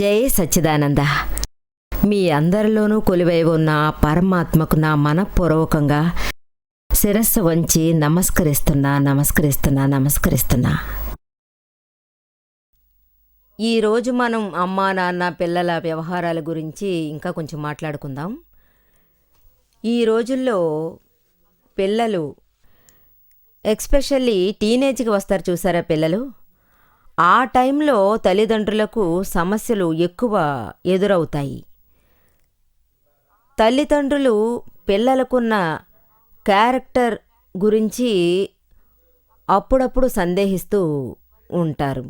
జై సచ్చిదానంద. మీ అందరిలోనూ కొలువై ఉన్న పరమాత్మకు నా మనఃపూర్వకంగా శిరస్సు వంచి నమస్కరిస్తున్నా. ఈరోజు మనం అమ్మా నాన్న పిల్లల వ్యవహారాల గురించి ఇంకా కొంచెం మాట్లాడుకుందాం. ఈ రోజుల్లో పిల్లలు ఎక్స్పెషల్లీ టీనేజ్కి వస్తారు చూసారా పిల్లలు, ఆ టైంలో తల్లిదండ్రులకు సమస్యలు ఎక్కువ ఎదురవుతాయి. తల్లిదండ్రులు పిల్లలకున్న క్యారెక్టర్ గురించి అప్పుడప్పుడు సందేహిస్తూ ఉంటారు.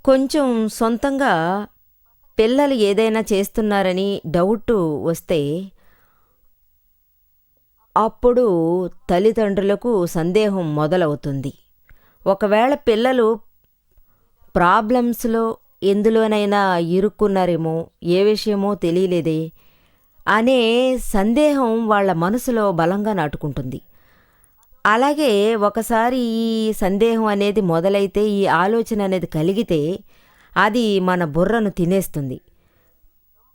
కొంచెం సొంతంగా పిల్లలు ఏదైనా చేస్తున్నారని డౌట్ వస్తే అప్పుడు తల్లిదండ్రులకు సందేహం మొదలవుతుంది. ఒకవేళ పిల్లలు ప్రాబ్లమ్స్లో ఎందులోనైనా ఇరుక్కున్నారేమో, ఏ విషయమో తెలియలేదే అనే సందేహం వాళ్ళ మనసులో బలంగా నాటుకుంటుంది. అలాగే ఒకసారి ఈ సందేహం అనేది మొదలైతే, ఈ ఆలోచన అనేది కలిగితే అది మన బుర్రను తినేస్తుంది,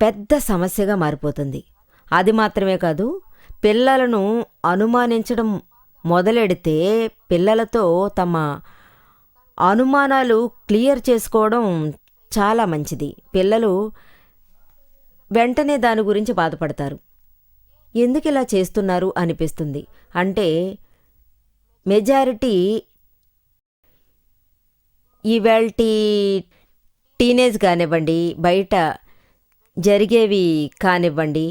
పెద్ద సమస్యగా మారిపోతుంది. అది మాత్రమే కాదు, పిల్లలను అనుమానించడం మొదలెడితే పిల్లలతో తమ అనుమానాలు క్లియర్ చేసుకోవడం చాలా మంచిది. పిల్లలు వెంటనే దాని గురించి బాధపడతారు. ఎందుకు ఇలా చేస్తున్నారు అనిపిస్తుంది. అంటే మెజారిటీ ఈవేల్టి టీనేజ్ కానివ్వండి, బయట జరిగేవి కానివ్వండి,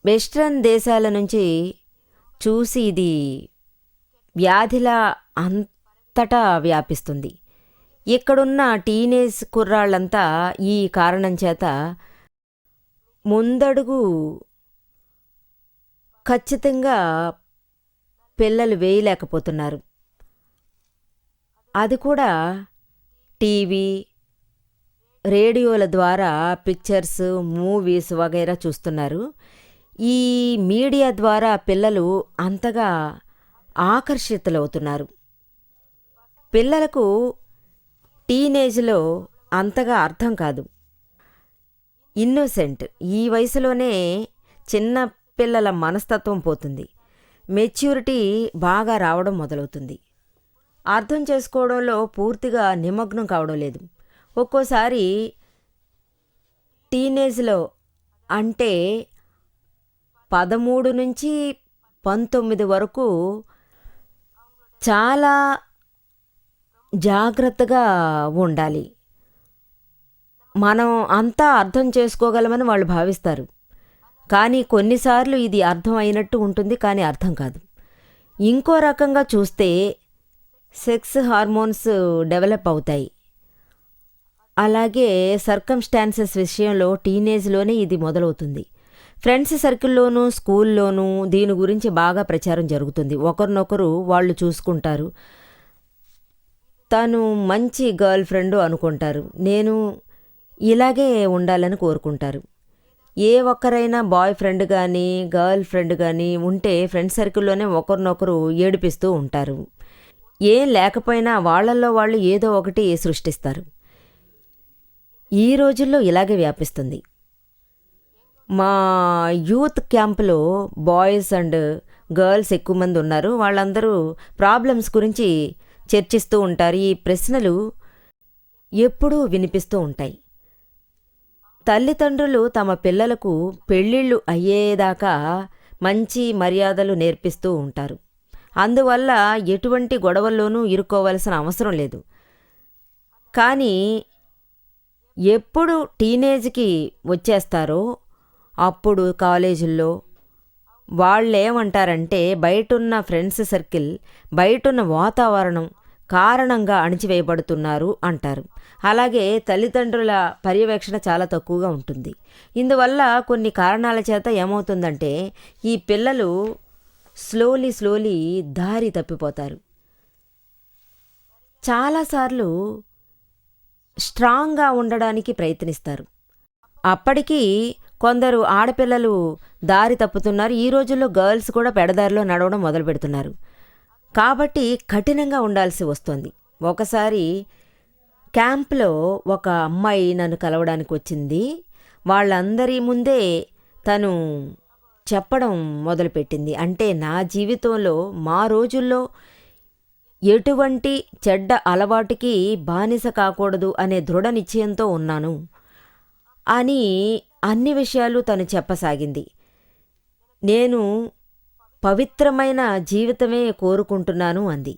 వెస్ట్రన్ దేశాల నుంచి చూసి ఇది వ్యాధిలా అంతటా వ్యాపిస్తుంది. ఇక్కడున్న టీనేజ్ కుర్రాళ్ళంతా ఈ కారణం చేత ముందడుగు ఖచ్చితంగా పిల్లలు వేయలేకపోతున్నారు. అది కూడా టీవీ, రేడియోల ద్వారా పిక్చర్స్, మూవీస్ వగైరా చూస్తున్నారు. ఈ మీడియా ద్వారా పిల్లలు అంతగా ఆకర్షితులవుతున్నారు. పిల్లలకు టీనేజ్లో అంతగా అర్థం కాదు, ఇన్నోసెంట్. ఈ వయసులోనే చిన్న పిల్లల మనస్తత్వం పోతుంది, మెచ్యూరిటీ బాగా రావడం మొదలవుతుంది. అర్థం చేసుకోవడంలో పూర్తిగా నిమగ్నం కావడం లేదు. ఒక్కోసారి టీనేజ్లో అంటే 13 నుంచి 19 వరకు చాలా జాగ్రత్తగా ఉండాలి. మనం అంతా అర్థం చేసుకోగలమని వాళ్ళు భావిస్తారు. కానీ కొన్నిసార్లు ఇది అర్థం అయినట్టు ఉంటుంది, కానీ అర్థం కాదు. ఇంకో రకంగా చూస్తే సెక్స్ హార్మోన్స్ డెవలప్ అవుతాయి. అలాగే సర్కమ్స్టాన్సెస్ విషయంలో టీనేజ్లోనే ఇది మొదలవుతుంది. ఫ్రెండ్స్ సర్కిల్లోనూ, స్కూల్లోనూ దీని గురించి బాగా ప్రచారం జరుగుతుంది. ఒకరినొకరు వాళ్ళు చూసుకుంటారు. తను మంచి గర్ల్ ఫ్రెండ్ అనుకుంటారు, నేను ఇలాగే ఉండాలని కోరుకుంటారు. ఏ ఒక్కరైనా బాయ్ ఫ్రెండ్ కానీ గర్ల్ ఫ్రెండ్ కానీ ఉంటే ఫ్రెండ్స్ సర్కిల్లోనే ఒకరినొకరు ఏడిపిస్తూ ఉంటారు. ఏం లేకపోయినా వాళ్ళల్లో వాళ్ళు ఏదో ఒకటి సృష్టిస్తారు. ఈ రోజుల్లో ఇలాగే వ్యాపిస్తుంది. మా యూత్ క్యాంపులో బాయ్స్ అండ్ గర్ల్స్ ఎక్కువ మంది ఉన్నారు. వాళ్ళందరూ ప్రాబ్లమ్స్ గురించి చర్చిస్తూ ఉంటారు. ఈ ప్రశ్నలు ఎప్పుడూ వినిపిస్తూ ఉంటాయి. తల్లిదండ్రులు తమ పిల్లలకు పెళ్ళిళ్ళు అయ్యేదాకా మంచి మర్యాదలు నేర్పిస్తూ ఉంటారు. అందువల్ల ఎటువంటి గొడవల్లోనూ ఇరుక్కోవలసిన అవసరం లేదు. కానీ ఎప్పుడు టీనేజ్కి వచ్చేస్తారో అప్పుడు కాలేజీల్లో వాళ్ళేమంటారంటే, బయటున్న ఫ్రెండ్స్ సర్కిల్, బయటున్న వాతావరణం కారణంగా అణిచివేయబడుతున్నారు అంటారు. అలాగే తల్లిదండ్రుల పర్యవేక్షణ చాలా తక్కువగా ఉంటుంది. ఇందువల్ల కొన్ని కారణాల చేత ఏమవుతుందంటే, ఈ పిల్లలు స్లోలీ దారి తప్పిపోతారు. చాలాసార్లు స్ట్రాంగ్గా ఉండడానికి ప్రయత్నిస్తారు. అప్పటికీ కొందరు ఆడపిల్లలు దారి తప్పుతున్నారు. ఈ రోజుల్లో గర్ల్స్ కూడా పెడదారిలో నడవడం మొదలు పెడుతున్నారు. కాబట్టి కఠినంగా ఉండాల్సి వస్తుంది. ఒకసారి క్యాంప్లో ఒక అమ్మాయి నన్ను కలవడానికి వచ్చింది. వాళ్ళందరి ముందే తను చెప్పడం మొదలుపెట్టింది. అంటే నా జీవితంలో మా రోజుల్లో ఎటువంటి చెడ్డ అలవాటుకి బానిస కాకూడదు అనే దృఢ నిశ్చయంతో ఉన్నాను అని అన్ని విషయాలు తను చెప్పసాగింది. నేను పవిత్రమైన జీవితమే కోరుకుంటున్నాను అంది.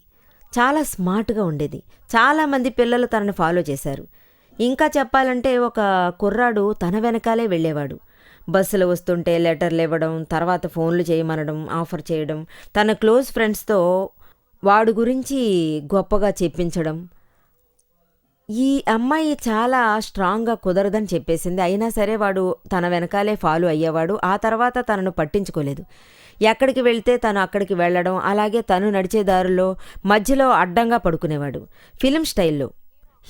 చాలా స్మార్ట్గా ఉండేది. చాలామంది పిల్లలు తనని ఫాలో చేశారు. ఇంకా చెప్పాలంటే ఒక కుర్రాడు తన వెనకాలే వెళ్ళేవాడు. బస్సులో వస్తుంటే లెటర్లు ఇవ్వడం, తర్వాత ఫోన్లు చేయమనడం, ఆఫర్ చేయడం, తన క్లోజ్ ఫ్రెండ్స్తో వాడు గురించి గొప్పగా చెప్పించడం. ఈ అమ్మాయి చాలా స్ట్రాంగ్గా కుదరదని చెప్పేసింది. అయినా సరే వాడు తన వెనకాలే ఫాలో అయ్యేవాడు. ఆ తర్వాత తనను పట్టించుకోలేదు. ఎక్కడికి వెళ్తే తను అక్కడికి వెళ్ళడం, అలాగే తను నడిచే దారిలో మధ్యలో అడ్డంగా పడుకునేవాడు, ఫిలిం స్టైల్లో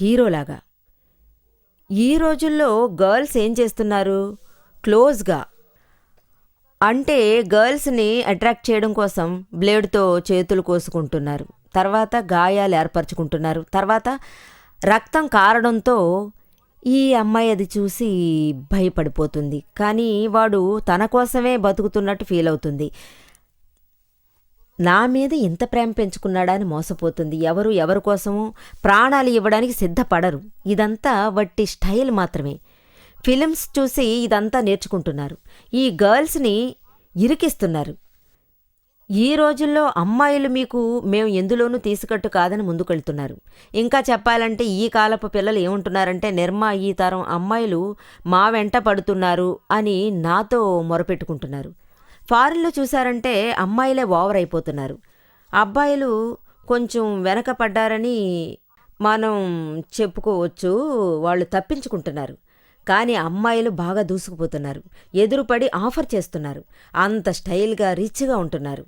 హీరోలాగా. ఈ రోజుల్లో గర్ల్స్ ఏం చేస్తున్నారు? క్లోజ్గా అంటే గర్ల్స్ని అట్రాక్ట్ చేయడం కోసం బ్లేడ్తో చేతులు కోసుకుంటున్నారు, తర్వాత గాయాలు ఏర్పరచుకుంటున్నారు, తర్వాత రక్తం కారడంతో ఈ అమ్మాయి అది చూసి భయపడిపోతుంది. కానీ వాడు తన కోసమే బతుకుతున్నట్టు ఫీల్ అవుతుంది. నా మీద ఇంత ప్రేమ పెంచుకున్నాడా అని మోసపోతుంది. ఎవరి కోసమో ప్రాణాలు ఇవ్వడానికి సిద్ధపడరు. ఇదంతా వట్టి స్టైల్ మాత్రమే. ఫిలిమ్స్ చూసి ఇదంతా నేర్చుకుంటున్నారు. ఈ గర్ల్స్ని ఇరికిస్తున్నారు. ఈ రోజుల్లో అమ్మాయిలు మీకు మేము ఎందులోనూ తీసుకట్టు కాదని ముందుకెళ్తున్నారు. ఇంకా చెప్పాలంటే ఈ కాలపు పిల్లలు ఏమంటున్నారంటే, నిర్మా, ఈ తరం అమ్మాయిలు మా వెంట పడుతున్నారు అని నాతో మొరపెట్టుకుంటున్నారు. ఫారిన్లో చూశారంటే అమ్మాయిలే ఓవర్ అయిపోతున్నారు. అబ్బాయిలు కొంచెం వెనక పడ్డారని మనం చెప్పుకోవచ్చు, వాళ్ళు తప్పించుకుంటున్నారు. కానీ అమ్మాయిలు బాగా దూసుకుపోతున్నారు, ఎదురుపడి ఆఫర్ చేస్తున్నారు, అంత స్టైల్గా రిచ్గా ఉంటున్నారు.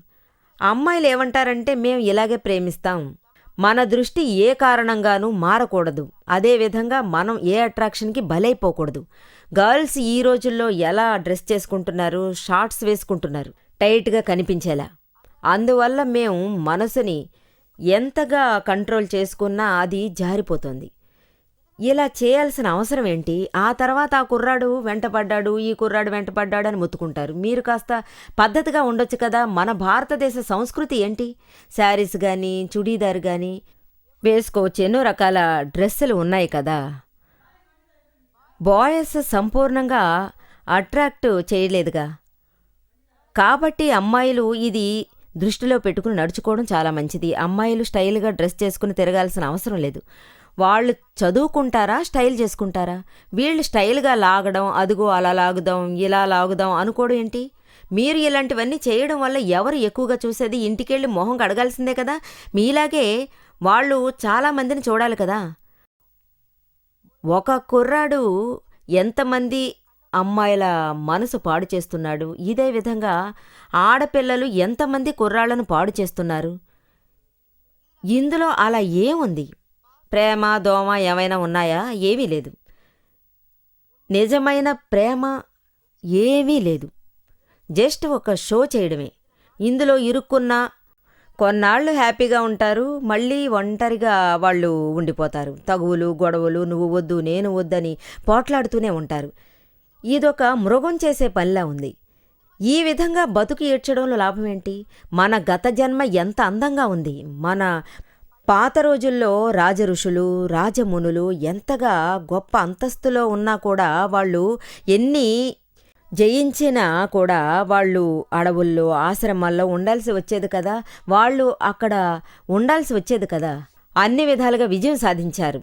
అమ్మాయిలు ఏమంటారంటే, మేము ఇలాగే ప్రేమిస్తాం, మన దృష్టి ఏ కారణంగానూ మారకూడదు, అదేవిధంగా మనం ఏ అట్రాక్షన్కి బలైపోకూడదు. గర్ల్స్ ఈ రోజుల్లో ఎలా డ్రెస్ చేసుకుంటున్నారు? షార్ట్స్ వేసుకుంటున్నారు టైట్గా కనిపించేలా. అందువల్ల మేము మనసుని ఎంతగా కంట్రోల్ చేసుకున్నా అది జారిపోతుంది. ఇలా చేయాల్సిన అవసరం ఏంటి? ఆ తర్వాత ఆ కుర్రాడు వెంటపడ్డాడు, ఈ కుర్రాడు వెంటపడ్డాడు అని మొత్తుకుంటారు. మీరు కాస్త పద్ధతిగా ఉండొచ్చు కదా. మన భారతదేశ సంస్కృతి ఏంటి? శారీస్ కానీ చుడీదార్ కానీ వేసుకోవచ్చు, ఎన్నో రకాల డ్రెస్సులు ఉన్నాయి కదా. బాయ్స్ సంపూర్ణంగా అట్రాక్ట్ చేయలేదుగా. కాబట్టి అమ్మాయిలు ఇది దృష్టిలో పెట్టుకుని నడుచుకోవడం చాలా మంచిది. అమ్మాయిలు స్టైల్గా డ్రెస్ చేసుకుని తిరగాల్సిన అవసరం లేదు. వాళ్ళు చదువుకుంటారా, స్టైల్ చేసుకుంటారా? వీళ్ళు స్టైల్గా లాగడం, అదుగో అలా లాగుదాం, ఇలా లాగుదాం అనుకోవడం ఏంటి? మీరు ఇలాంటివన్నీ చేయడం వల్ల ఎవరు ఎక్కువగా చూసేది? ఇంటికెళ్ళి మొహం కడగాల్సిందే కదా. మీలాగే వాళ్ళు చాలామందిని చూడాలి కదా. ఒక కుర్రాడు ఎంతమంది అమ్మాయిల మనసు పాడు చేస్తున్నాడు, ఇదే విధంగా ఆడపిల్లలు ఎంతమంది కుర్రాళ్లను పాడు చేస్తున్నారు. ఇందులో అలా ఏముంది? ప్రేమ దోమ ఏమైనా ఉన్నాయా? ఏమీ లేదు. నిజమైన ప్రేమ ఏమీ లేదు. జస్ట్ ఒక షో చేయడమే. ఇందులో ఇరుక్కున్న కొన్నాళ్ళు హ్యాపీగా ఉంటారు, మళ్ళీ ఒంటరిగా వాళ్ళు ఉండిపోతారు. తగువులు గొడవలు, నువ్వు వద్దు నేను వద్దని పోట్లాడుతూనే ఉంటారు. ఇదొక మృగం చేసే పనిలా ఉంది. ఈ విధంగా బతుకు ఏడ్చడంలో లాభం ఏంటి? మన గత జన్మ ఎంత అందంగా ఉంది. మన పాత రోజుల్లో రాజఋషులు, రాజమునులు ఎంతగా గొప్ప అంతస్తులో ఉన్నా కూడా, వాళ్ళు ఎన్ని జయించినా కూడా వాళ్ళు అడవుల్లో, ఆశ్రమాల్లో ఉండాల్సి వచ్చేది కదా. వాళ్ళు అక్కడ ఉండాల్సి వచ్చేది కదా. అన్ని విధాలుగా విజయం సాధించారు.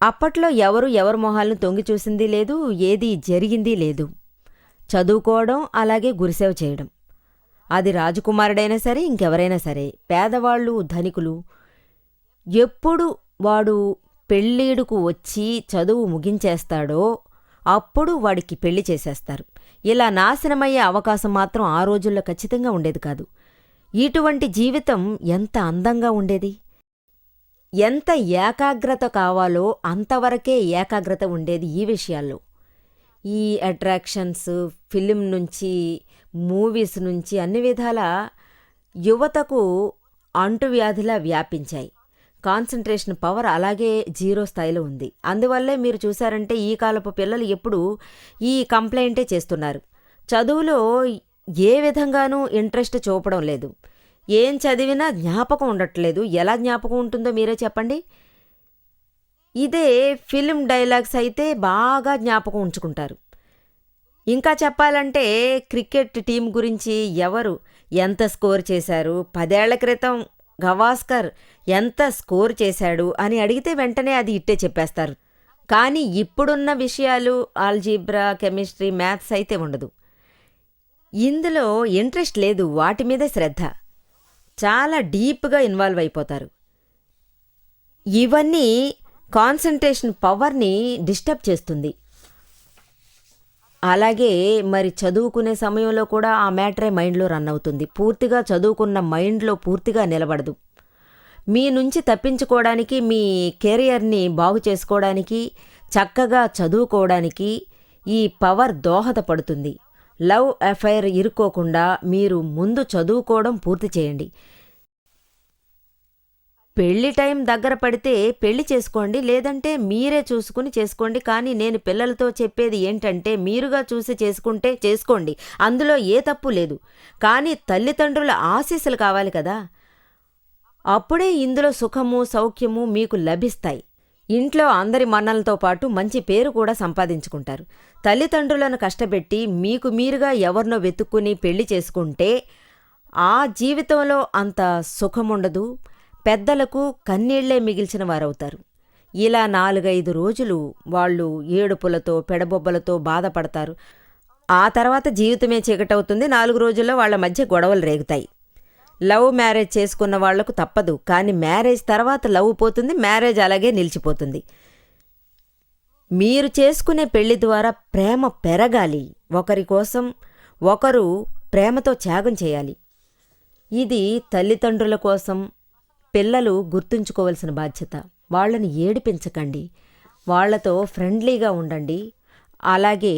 అప్పట్లో ఎవరి మొహాలను తొంగి చూసింది లేదు, ఏది జరిగింది లేదు. చదువుకోవడం, అలాగే గురిసేవ చేయడం. అది రాజకుమారుడైనా సరే, ఇంకెవరైనా సరే, పేదవాళ్ళు, ధనికులు. ఎప్పుడు వాడు పెళ్ళీడుకు వచ్చి చదువు ముగించేస్తాడో అప్పుడు వాడికి పెళ్లి చేసేస్తారు. ఇలా నాశనమయ్యే అవకాశం మాత్రం ఆ రోజుల్లో ఖచ్చితంగా ఉండేది కాదు. ఇటువంటి జీవితం ఎంత అందంగా ఉండేది. ఎంత ఏకాగ్రత కావాలో అంతవరకే ఏకాగ్రత ఉండేది ఈ విషయాల్లో. ఈ అట్రాక్షన్స్, ఫిలిం నుంచి, మూవీస్ నుంచి అన్ని విధాల యువతకు అంటువ్యాధిలా వ్యాపించాయి. కాన్సంట్రేషన్ పవర్ అలాగే జీరో స్థాయిలో ఉంది. అందువల్లే మీరు చూశారంటే ఈ కాలపు పిల్లలు ఎప్పుడూ ఈ కంప్లైంటే చేస్తున్నారు. చదువులో ఏ విధంగానూ ఇంట్రెస్ట్ చూపడం లేదు. ఏం చదివినా జ్ఞాపకం ఉండట్లేదు. ఎలా జ్ఞాపకం ఉంటుందో మీరే చెప్పండి. ఇదే ఫిల్మ్ డైలాగ్స్ అయితే బాగా జ్ఞాపకం ఉంచుకుంటారు. ఇంకా చెప్పాలంటే క్రికెట్ టీం గురించి ఎవరు ఎంత స్కోర్ చేశారు, 10 ఏళ్ల క్రితం గవాస్కర్ ఎంత స్కోర్ చేశాడు అని అడిగితే వెంటనే అది ఇట్టే చెప్పేస్తారు. కానీ ఇప్పుడున్న విషయాలు ఆల్జీబ్రా, కెమిస్ట్రీ, మ్యాథ్స్ అయితే ఉండదు. ఇందులో ఇంట్రెస్ట్ లేదు, వాటి మీదే శ్రద్ధ. చాలా డీప్గా ఇన్వాల్వ్ అయిపోతారు. ఇవన్నీ కాన్సంట్రేషన్ పవర్ని డిస్టర్బ్ చేస్తుంది. అలాగే మరి చదువుకునే సమయంలో కూడా ఆ మ్యాటరే మైండ్లో రన్ అవుతుంది. పూర్తిగా చదువుకున్న మైండ్లో పూర్తిగా నిలబడదు. మీ నుంచి తప్పించుకోవడానికి, మీ కెరియర్ని బాగు చేసుకోవడానికి, చక్కగా చదువుకోవడానికి ఈ పవర్ దోహదపడుతుంది. లవ్ అఫైర్ ఇరుక్కోకుండా మీరు ముందు చదువుకోవడం పూర్తి చేయండి. పెళ్లి టైం దగ్గర పడితే పెళ్లి చేసుకోండి, లేదంటే మీరే చూసుకుని చేసుకోండి. కానీ నేను పిల్లలతో చెప్పేది ఏంటంటే మీరుగా చూసి చేసుకుంటే చేసుకోండి, అందులో ఏ తప్పు లేదు. కానీ తల్లిదండ్రుల ఆశీస్సులు కావాలి కదా, అప్పుడే ఇందులో సుఖము సౌఖ్యము మీకు లభిస్తాయి. ఇంట్లో అందరి మన్నలతో పాటు మంచి పేరు కూడా సంపాదించుకుంటారు. తల్లిదండ్రులను కష్టపెట్టి మీకు మీరుగా ఎవరినో వెతుక్కుని పెళ్లి చేసుకుంటే ఆ జీవితంలో అంత సుఖముండదు. పెద్దలకు కన్నీళ్లే మిగిల్చిన వారవుతారు. ఇలా 4-5 రోజులు వాళ్ళు ఏడుపులతో పెడబొబ్బలతో బాధపడతారు. ఆ తర్వాత జీవితమే చీకటవుతుంది. 4 రోజుల్లో వాళ్ల మధ్య గొడవలు రేగుతాయి. లవ్ మ్యారేజ్ చేసుకున్న వాళ్లకు తప్పదు. కానీ మ్యారేజ్ తర్వాత లవ్ పోతుంది, మ్యారేజ్ అలాగే నిలిచిపోతుంది. మీరు చేసుకునే పెళ్లి ద్వారా ప్రేమ పెరగాలి. ఒకరి కోసం ఒకరు ప్రేమతో త్యాగం చేయాలి. ఇది తల్లిదండ్రుల కోసం పిల్లలు గుర్తుంచుకోవలసిన బాధ్యత. వాళ్ళని ఏడిపించకండి, వాళ్లతో ఫ్రెండ్లీగా ఉండండి. అలాగే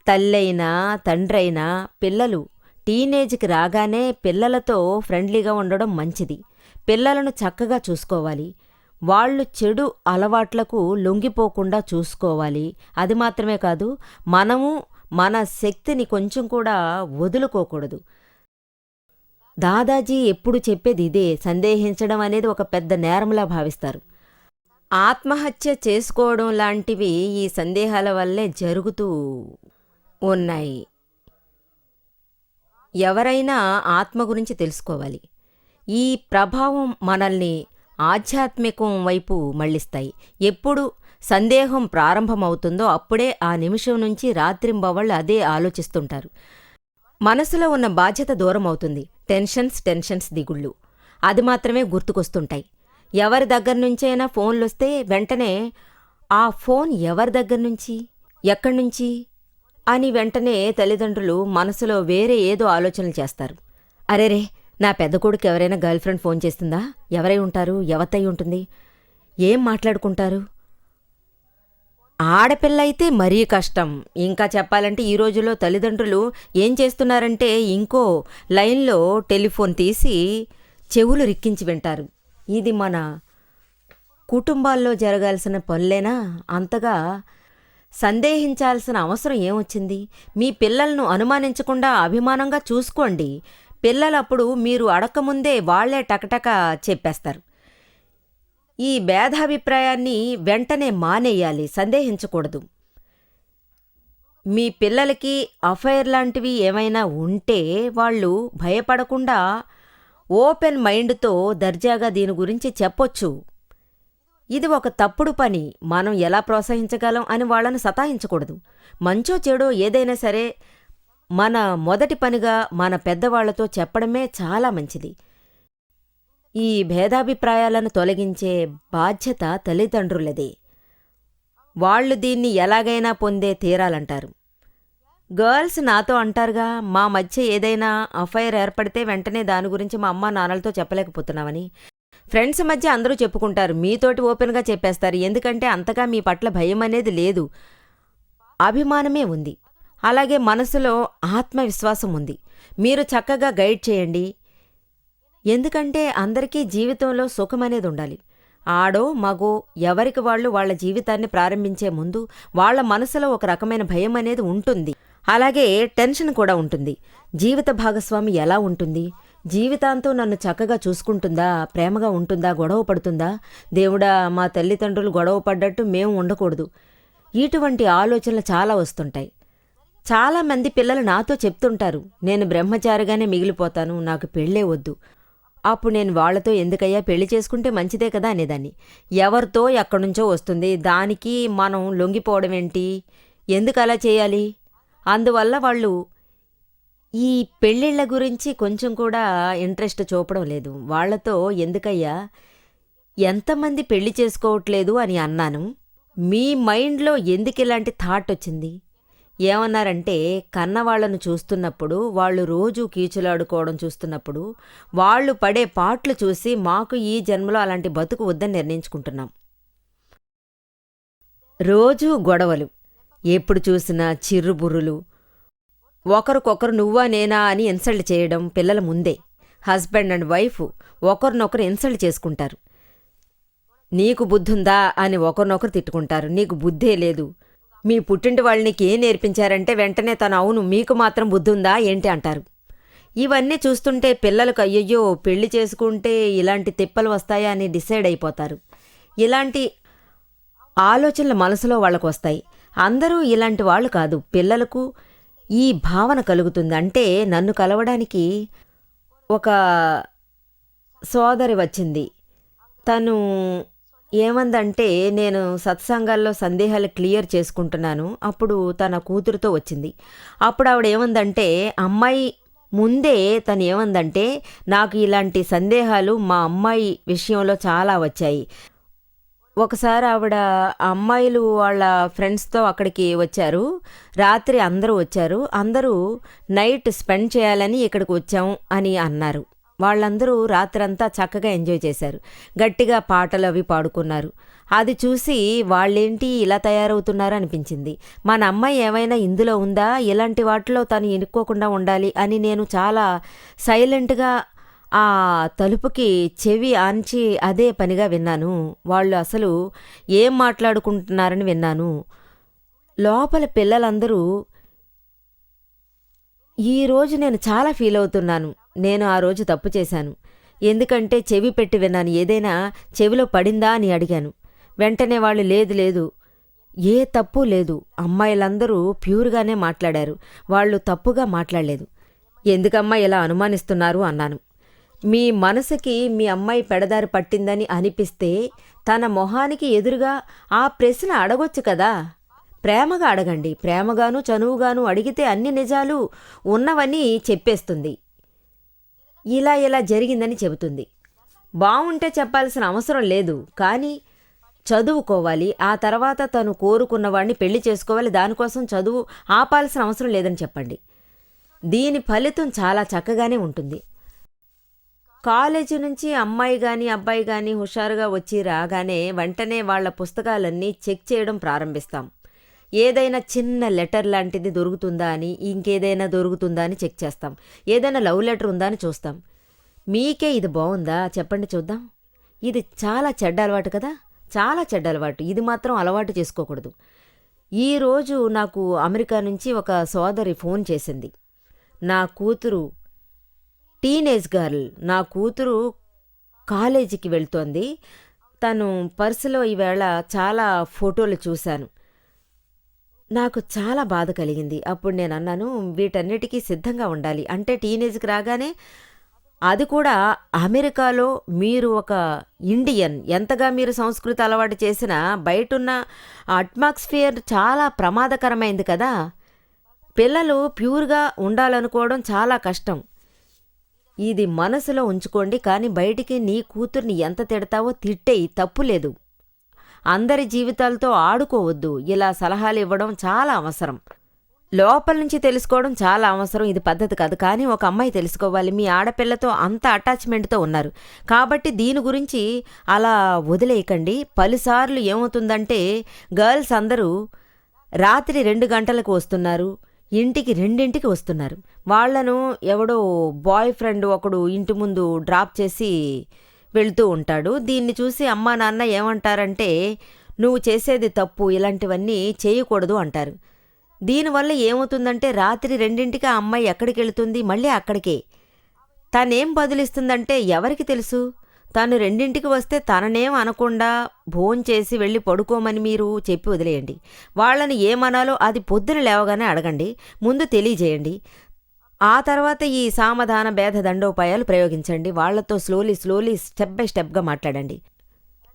తల్లైనా తండ్రైనా పిల్లలు టీనేజ్కి రాగానే పిల్లలతో ఫ్రెండ్లీగా ఉండడం మంచిది. పిల్లలను చక్కగా చూసుకోవాలి. వాళ్ళు చెడు అలవాట్లకు లొంగిపోకుండా చూసుకోవాలి. అది మాత్రమే కాదు, మనము మన శక్తిని కొంచెం కూడా వదులుకోకూడదు. దాదాజీ ఎప్పుడు చెప్పేది ఇదే. సందేహించడం అనేది ఒక పెద్ద నేరంలా భావిస్తారు. ఆత్మహత్య చేసుకోవడం లాంటివి ఈ సందేహాల వల్లే జరుగుతూ ఉన్నాయి. ఎవరైనా ఆత్మ గురించి తెలుసుకోవాలి. ఈ ప్రభావం మనల్ని ఆధ్యాత్మికం వైపు మళ్లిస్తాయి. ఎప్పుడు సందేహం ప్రారంభమవుతుందో అప్పుడే ఆ నిమిషం నుంచి రాత్రింబవళ్ళు అదే ఆలోచిస్తుంటారు. మనసులో ఉన్న బాధ్యత దూరం అవుతుంది. టెన్షన్స్ దిగుళ్ళు అది మాత్రమే గుర్తుకొస్తుంటాయి. ఎవరి దగ్గర్నుంచైనా ఫోన్లొస్తే వెంటనే ఆ ఫోన్ ఎవరి దగ్గర్నుంచి, ఎక్కడ్నుంచి అని వెంటనే తల్లిదండ్రులు మనసులో వేరే ఏదో ఆలోచనలు చేస్తారు. అరేరే, నా పెద్ద కొడుకు ఎవరైనా గర్ల్ ఫ్రెండ్ ఫోన్ చేస్తుందా? ఎవరై ఉంటారు? ఎవతై ఉంటుంది? ఏం మాట్లాడుకుంటారు? ఆడపిల్ల అయితే మరీ కష్టం. ఇంకా చెప్పాలంటే ఈ రోజుల్లో తల్లిదండ్రులు ఏం చేస్తున్నారంటే ఇంకో లైన్లో టెలిఫోన్ తీసి చెవులు రిక్కించి వింటారు. ఇది మన కుటుంబాల్లో జరగాల్సిన పనులేనా? అంతగా సందేహించాల్సిన అవసరం ఏమొచ్చింది? మీ పిల్లలను అనుమానించకుండా అభిమానంగా చూసుకోండి. పిల్లలప్పుడు మీరు అడక్కముందే వాళ్లే టకటక చెప్పేస్తారు. ఈ భేదాభిప్రాయాన్ని వెంటనే మానేయాలి, సందేహించకూడదు. మీ పిల్లలకి అఫైర్ లాంటివి ఏమైనా ఉంటే వాళ్ళు భయపడకుండా ఓపెన్ మైండ్తో దర్జాగా దీని గురించి చెప్పొచ్చు. ఇది ఒక తప్పుడు పని, మనం ఎలా ప్రోత్సహించగలం అని వాళ్ళను సతాయించకూడదు. మంచో చెడో ఏదైనా సరే మన మొదటి పనిగా మన పెద్దవాళ్లతో చెప్పడమే చాలా మంచిది. ఈ భేదాభిప్రాయాలను తొలగించే బాధ్యత తల్లిదండ్రులదే. వాళ్ళు దీన్ని ఎలాగైనా పొందే తీరాలంటారు. గర్ల్స్ నాతో అంటారుగా, మా మధ్య ఏదైనా అఫైర్ ఏర్పడితే వెంటనే దాని గురించి మా అమ్మా నాన్నలతో చెప్పలేకపోతున్నామని. ఫ్రెండ్స్ మధ్య అందరూ చెప్పుకుంటారు, మీతోటి ఓపెన్గా చెప్పేస్తారు. ఎందుకంటే అంతగా మీ పట్ల భయం అనేది లేదు, అభిమానమే ఉంది. అలాగే మనసులో ఆత్మవిశ్వాసం ఉంది. మీరు చక్కగా గైడ్ చేయండి. ఎందుకంటే అందరికీ జీవితంలో సుఖమనేది ఉండాలి. ఆడో మగో ఎవరికి వాళ్ళు వాళ్ళ జీవితాన్ని ప్రారంభించే ముందు వాళ్ళ మనసులో ఒక రకమైన భయం అనేది ఉంటుంది. అలాగే టెన్షన్ కూడా ఉంటుంది. జీవిత భాగస్వామి ఎలా ఉంటుంది, జీవితాంతం నన్ను చక్కగా చూసుకుంటుందా, ప్రేమగా ఉంటుందా, గొడవ పడుతుందా, దేవుడా మా తల్లిదండ్రులు గొడవ పడ్డట్టు మేము ఉండకూడదు, ఇటువంటి ఆలోచనలు చాలా వస్తుంటాయి. చాలామంది పిల్లలు నాతో చెప్తుంటారు, నేను బ్రహ్మచారిగానే మిగిలిపోతాను, నాకు పెళ్ళే వద్దు. అప్పుడు నేను వాళ్లతో ఎందుకయ్యా పెళ్లి చేసుకుంటే మంచిదే కదా అనేదాన్ని. ఎవరితో ఎక్కడ్నుంచో వస్తుంది, దానికి మనం లొంగిపోవడమేంటి, ఎందుకు అలా చేయాలి? అందువల్ల వాళ్ళు ఈ పెళ్ళిళ్ళ గురించి కొంచెం కూడా ఇంట్రెస్ట్ చూపడం లేదు. వాళ్లతో ఎందుకయ్యా, ఎంతమంది పెళ్లి చేసుకోవట్లేదు అని అన్నాను. మీ మైండ్లో ఎందుకు ఇలాంటి థాట్ వచ్చింది? ఏమన్నారంటే, కన్నవాళ్లను చూస్తున్నప్పుడు, వాళ్ళు రోజూ కీచులాడుకోవడం చూస్తున్నప్పుడు, వాళ్ళు పడే పాట్లు చూసి మాకు ఈ జన్మలో అలాంటి బతుకు వద్దని నిర్ణయించుకుంటున్నాం. రోజూ గొడవలు, ఎప్పుడు చూసినా చిర్రుబుర్రులు, ఒకరికొకరు నువ్వా నేనా అని ఇన్సల్ట్ చేయడం పిల్లల ముందే. హస్బెండ్ అండ్ వైఫ్ ఒకరినొకరు ఇన్సల్ట్ చేసుకుంటారు. నీకు బుద్ధుందా అని ఒకరినొకరు తిట్టుకుంటారు. నీకు బుద్ధే లేదు, మీ పుట్టింటి వాళ్ళు నీకేం నేర్పించారంటే వెంటనే తను అవును మీకు మాత్రం బుద్ధుందా ఏంటి అంటారు. ఇవన్నీ చూస్తుంటే పిల్లలకు అయ్యయ్యో పెళ్లి చేసుకుంటే ఇలాంటి తిప్పలు వస్తాయా అని డిసైడ్ అయిపోతారు. ఇలాంటి ఆలోచనలు మనసులో వాళ్ళకు వస్తాయి. అందరూ ఇలాంటి వాళ్ళు కాదు. పిల్లలకు ఈ భావన కలుగుతుంది. అంటే నన్ను కలవడానికి ఒక సోదరి వచ్చింది. తను ఏమందంటే, నేను సత్సంగాల్లో సందేహాలు క్లియర్ చేసుకుంటున్నాను. అప్పుడు తన కూతురుతో వచ్చింది. అప్పుడు ఆవిడ ఏమందంటే, అమ్మాయి ముందే తను ఏమందంటే, నాకు ఇలాంటి సందేహాలు మా అమ్మాయి విషయంలో చాలా వచ్చాయి. ఒకసారి ఆవిడ అమ్మాయిలు వాళ్ళ ఫ్రెండ్స్తో అక్కడికి వచ్చారు. రాత్రి అందరూ వచ్చారు. అందరూ నైట్ స్పెండ్ చేయాలని ఇక్కడికి వచ్చాం అని అన్నారు. వాళ్ళందరూ రాత్రంతా చక్కగా ఎంజాయ్ చేశారు. గట్టిగా పాటలు అవి పాడుకున్నారు. అది చూసి వాళ్ళేంటి ఇలా తయారవుతున్నారు అనిపించింది. మన అమ్మాయి ఏమైనా ఇందులో ఉందా, ఇలాంటి వాటిలో తను ఇరుక్కోకుండా ఉండాలి అని నేను చాలా సైలెంట్గా ఆ తలుపుకి చెవి ఆంచి అదే పనిగా విన్నాను. వాళ్ళు అసలు ఏం మాట్లాడుకుంటున్నారని విన్నాను. లోపల పిల్లలందరూ ఈరోజు నేను చాలా ఫీల్ అవుతున్నాను. నేను ఆ రోజు తప్పు చేశాను. ఎందుకంటే చెవి పెట్టి విన్నాను. ఏదైనా చెవిలో పడిందా అని అడిగాను. వెంటనే వాళ్ళు లేదు లేదు, ఏ తప్పు లేదు, అమ్మాయిలందరూ ప్యూర్గానే మాట్లాడారు, వాళ్ళు తప్పుగా మాట్లాడలేదు, ఎందుకమ్మా ఇలా అనుమానిస్తున్నారు అన్నాను. మీ మనసుకి మీ అమ్మాయి పెడదారి పట్టిందని అనిపిస్తే తన మొహానికి ఎదురుగా ఆ ప్రశ్న అడగొచ్చు కదా. ప్రేమగా అడగండి. ప్రేమగాను చనువుగాను అడిగితే అన్ని నిజాలు ఉన్నవని చెప్పేస్తుంది. ఇలా ఇలా జరిగిందని చెబుతుంది. బావుంటే చెప్పాల్సిన అవసరం లేదు, కానీ చదువుకోవాలి. ఆ తర్వాత తను కోరుకున్నవాడిని పెళ్లి చేసుకోవాలి. దానికోసం చదువు ఆపాల్సిన అవసరం లేదని చెప్పండి. దీని ఫలితం చాలా చక్కగానే ఉంటుంది. కాలేజీ నుంచి అమ్మాయి కానీ అబ్బాయి కానీ హుషారుగా వచ్చి రాగానే వెంటనే వాళ్ళ పుస్తకాలన్నీ చెక్ చేయడం ప్రారంభిస్తాం. ఏదైనా చిన్న లెటర్ లాంటిది దొరుకుతుందా అని, ఇంకేదైనా దొరుకుతుందా అని చెక్ చేస్తాం. ఏదైనా లవ్ లెటర్ ఉందా అని చూస్తాం. మీకే ఇది బాగుందా చెప్పండి చూద్దాం. ఇది చాలా చెడ్డ అలవాటు కదా, చాలా చెడ్డ అలవాటు. ఇది మాత్రం అలవాటు చేసుకోకూడదు. ఈరోజు నాకు అమెరికా నుంచి ఒక సోదరి ఫోన్ చేసింది. నా కూతురు టీనేజ్ గర్ల్, నా కూతురు కాలేజీకి వెళ్తోంది. తను పర్సులో ఈవేళ చాలా ఫోటోలు చూశాను. నాకు చాలా బాధ కలిగింది. అప్పుడు నేను అన్నాను, వీటన్నిటికీ సిద్ధంగా ఉండాలి. అంటే టీనేజ్కి రాగానే, అది కూడా అమెరికాలో మీరు ఒక ఇండియన్, ఎంతగా మీరు సంస్కృతి అలవాటు చేసినా బయటున్న అట్మాస్ఫియర్ చాలా ప్రమాదకరమైంది కదా. పిల్లలు ప్యూర్గా ఉండాలనుకోవడం చాలా కష్టం. ఇది మనసులో ఉంచుకోండి. కానీ బయటికి నీ కూతుర్ని ఎంత తిడతావో తిట్టేయి, తప్పులేదు. అందరి జీవితాలతో ఆడుకోవద్దు. ఇలా సలహాలు ఇవ్వడం చాలా అవసరం. లోపల నుంచి తెలుసుకోవడం చాలా అవసరం. ఇది పద్ధతి కాదు. కానీ ఒక అమ్మాయి తెలుసుకోవాలి, మీ ఆడపిల్లతో అంత అటాచ్మెంట్తో ఉన్నారు కాబట్టి దీని గురించి అలా వదిలేయకండి. పలుసార్లు ఏమవుతుందంటే, గర్ల్స్ అందరూ రాత్రి 2 గంటలకు వస్తున్నారు, ఇంటికి 2ంటికి వస్తున్నారు. వాళ్లను ఎవడో బాయ్ ఫ్రెండ్ ఒకడు ఇంటి ముందు డ్రాప్ చేసి వెళ్తూ ఉంటాడు. దీన్ని చూసి అమ్మా నాన్న ఏమంటారంటే, నువ్వు చేసేది తప్పు, ఇలాంటివన్నీ చేయకూడదు అంటారు. దీనివల్ల ఏమవుతుందంటే రాత్రి 2ంటికి ఆ అమ్మాయి ఎక్కడికెళ్తుంది? మళ్ళీ అక్కడికే. తనేం బదులిస్తుందంటే ఎవరికి తెలుసు? తను 2ంటికి వస్తే తననేం అనకుండా భోంచేసి వెళ్ళి పడుకోమని మీరు చెప్పి వదిలేయండి. వాళ్ళని ఏమనాలో అది పొద్దున లేవగానే అడగండి, ముందు తెలియజేయండి. ఆ తర్వాత ఈ సామధాన భేద దండోపాయాలు ప్రయోగించండి. వాళ్లతో స్లోలీ స్టెప్ బై స్టెప్గా మాట్లాడండి.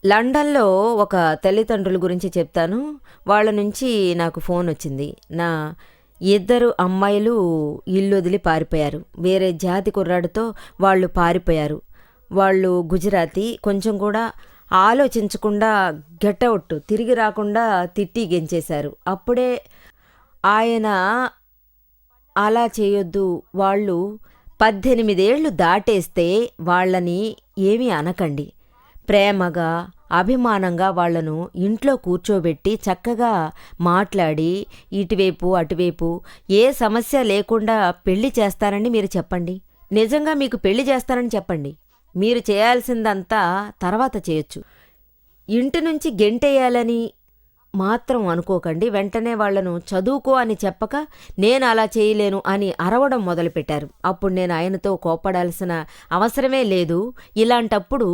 లండన్లో ఒక తల్లిదండ్రుల గురించి చెప్తాను. వాళ్ళ నుంచి నాకు ఫోన్ వచ్చింది. నా 2 అమ్మాయిలు ఇల్లు వదిలి పారిపోయారు. వేరే జాతి కుర్రాడితో వాళ్ళు పారిపోయారు. వాళ్ళు గుజరాతీ. కొంచెం కూడా ఆలోచించకుండా గెట్అవుట్, తిరిగి రాకుండా తిట్టి గెంచేశారు. అప్పుడే ఆయన అలా చేయొద్దు, వాళ్ళు 18 ఏళ్లు దాటేస్తే వాళ్ళని ఏమీ అనకండి, ప్రేమగా అభిమానంగా వాళ్లను ఇంట్లో కూర్చోబెట్టి చక్కగా మాట్లాడి ఇటువైపు అటువైపు ఏ సమస్య లేకుండా పెళ్లి చేస్తానని మీరు చెప్పండి. నిజంగా మీకు పెళ్లి చేస్తానని చెప్పండి. మీరు చేయాల్సిందంతా తర్వాత చేయొచ్చు. ఇంటి నుంచి గెంటేయాలని మాత్రం అనుకోకండి. వెంటనే వాళ్లను చదువుకో అని చెప్పక నేను అలా చేయలేను అని అరవడం మొదలుపెట్టారు. అప్పుడు నేను ఆయనతో కోప్పడాల్సిన అవసరమే లేదు. ఇలాంటప్పుడు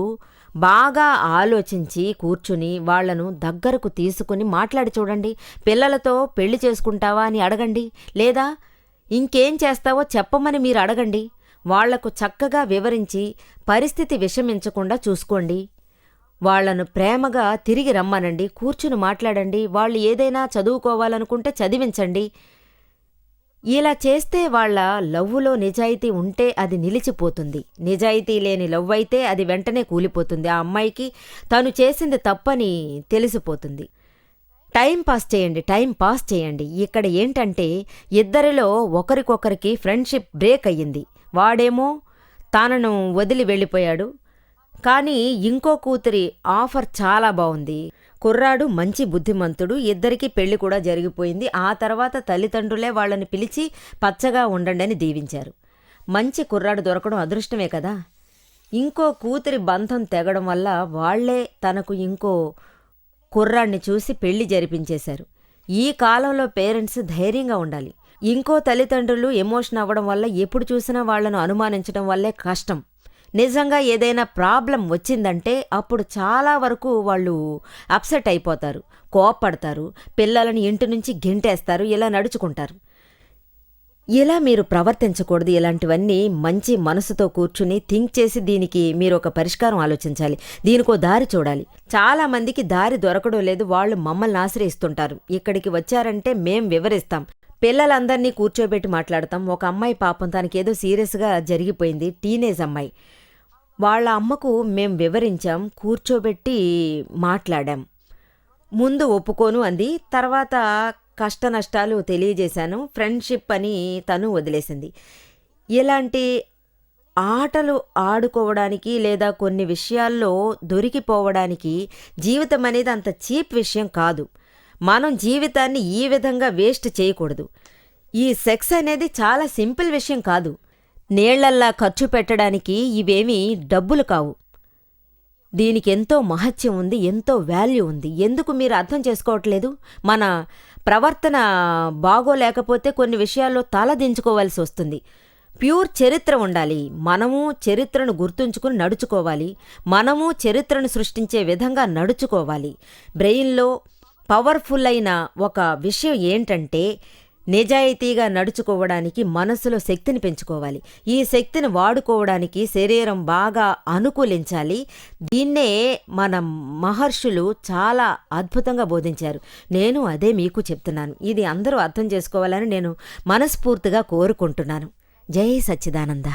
బాగా ఆలోచించి కూర్చుని వాళ్లను దగ్గరకు తీసుకుని మాట్లాడి చూడండి. పిల్లలతో పెళ్లి చేసుకుంటావా అని అడగండి, లేదా ఇంకేం చేస్తావో చెప్పమని మీరు అడగండి. వాళ్లకు చక్కగా వివరించి పరిస్థితి విషమించకుండా చూసుకోండి. వాళ్లను ప్రేమగా తిరిగి రమ్మనండి, కూర్చుని మాట్లాడండి. వాళ్ళు ఏదైనా చదువుకోవాలనుకుంటే చదివించండి. ఇలా చేస్తే వాళ్ల లవ్వులో నిజాయితీ ఉంటే అది నిలిచిపోతుంది. నిజాయితీ లేని లవ్ అయితే అది వెంటనే కూలిపోతుంది. ఆ అమ్మాయికి తను చేసింది తప్పని తెలిసిపోతుంది. టైం పాస్ చేయండి. ఇక్కడ ఏంటంటే ఇద్దరిలో ఒకరికొకరికి ఫ్రెండ్షిప్ బ్రేక్ అయ్యింది. వాడేమో తనను వదిలి వెళ్ళిపోయాడు. కానీ ఇంకో కూతురి ఆఫర్ చాలా బావుంది. కుర్రాడు మంచి బుద్ధిమంతుడు. ఇద్దరికీ పెళ్లి కూడా జరిగిపోయింది. ఆ తర్వాత తల్లిదండ్రులే వాళ్ళని పిలిచి పచ్చగా ఉండండని దీవించారు. మంచి కుర్రాడు దొరకడం అదృష్టమే కదా. ఇంకో కూతురి బంధం తెగడం వల్ల వాళ్లే తనకు ఇంకో కుర్రాడిని చూసి పెళ్లి జరిపించేశారు. ఈ కాలంలో పేరెంట్స్ ధైర్యంగా ఉండాలి. ఇంకో తల్లిదండ్రులు ఎమోషన్ అవ్వడం వల్ల ఎప్పుడు చూసినా వాళ్లను అనుమానించడం వల్లే కష్టం. నిజంగా ఏదైనా ప్రాబ్లం వచ్చిందంటే అప్పుడు చాలా వరకు వాళ్ళు అప్సెట్ అయిపోతారు, కోప్పడతారు, పిల్లలని ఇంటి నుంచి గెంటేస్తారు, ఇలా నడుచుకుంటారు. ఇలా మీరు ప్రవర్తించకూడదు. ఇలాంటివన్నీ మంచి మనసుతో కూర్చుని థింక్ చేసి దీనికి మీరు ఒక పరిష్కారం ఆలోచించాలి. దీనికో దారి చూడాలి. చాలా మందికి దారి దొరకడం లేదు. వాళ్ళు మమ్మల్ని ఆశ్రయిస్తుంటారు. ఇక్కడికి వచ్చారంటే మేం వివరిస్తాం. పిల్లలందరినీ కూర్చోబెట్టి మాట్లాడతాం. ఒక అమ్మాయి పాపం తనకేదో సీరియస్గా జరిగిపోయింది, టీనేజ్ అమ్మాయి. వాళ్ళ అమ్మకు మేం వివరించాం, కూర్చోబెట్టి మాట్లాడాం. ముందు ఒప్పుకోను అంది. తర్వాత కష్టనష్టాలు తెలియజేశాను. ఫ్రెండ్షిప్ అని తను వదిలేసింది. ఇలాంటి ఆటలు ఆడుకోవడానికి లేదా కొన్ని విషయాల్లో దొరికిపోవడానికి జీవితం అనేది అంత చీప్ విషయం కాదు. మనం జీవితాన్ని ఈ విధంగా వేస్ట్ చేయకూడదు. ఈ సెక్స్ అనేది చాలా సింపుల్ విషయం కాదు. నీళ్లల్లా ఖర్చు పెట్టడానికి ఇవేమీ డబ్బులు కావు. దీనికి ఎంతో మహత్యం ఉంది, ఎంతో వాల్యూ ఉంది. ఎందుకు మీరు అర్థం చేసుకోవట్లేదు? మన ప్రవర్తన బాగోలేకపోతే కొన్ని విషయాల్లో తల దించుకోవాల్సి వస్తుంది. ప్యూర్ చరిత్ర ఉండాలి. మనము చరిత్రను గుర్తుంచుకుని నడుచుకోవాలి. మనము చరిత్రను సృష్టించే విధంగా నడుచుకోవాలి. బ్రెయిన్లో పవర్ఫుల్ అయిన ఒక విషయం ఏంటంటే నిజాయితీగా నడుచుకోవడానికి మనసులో శక్తిని పెంచుకోవాలి. ఈ శక్తిని వాడుకోవడానికి శరీరం బాగా అనుకూలించాలి. దీన్నే మన మహర్షులు చాలా అద్భుతంగా బోధించారు. నేను అదే మీకు చెప్తున్నాను. ఇది అందరూ అర్థం చేసుకోవాలని నేను మనస్ఫూర్తిగా కోరుకుంటున్నాను. జై సచ్చిదానంద.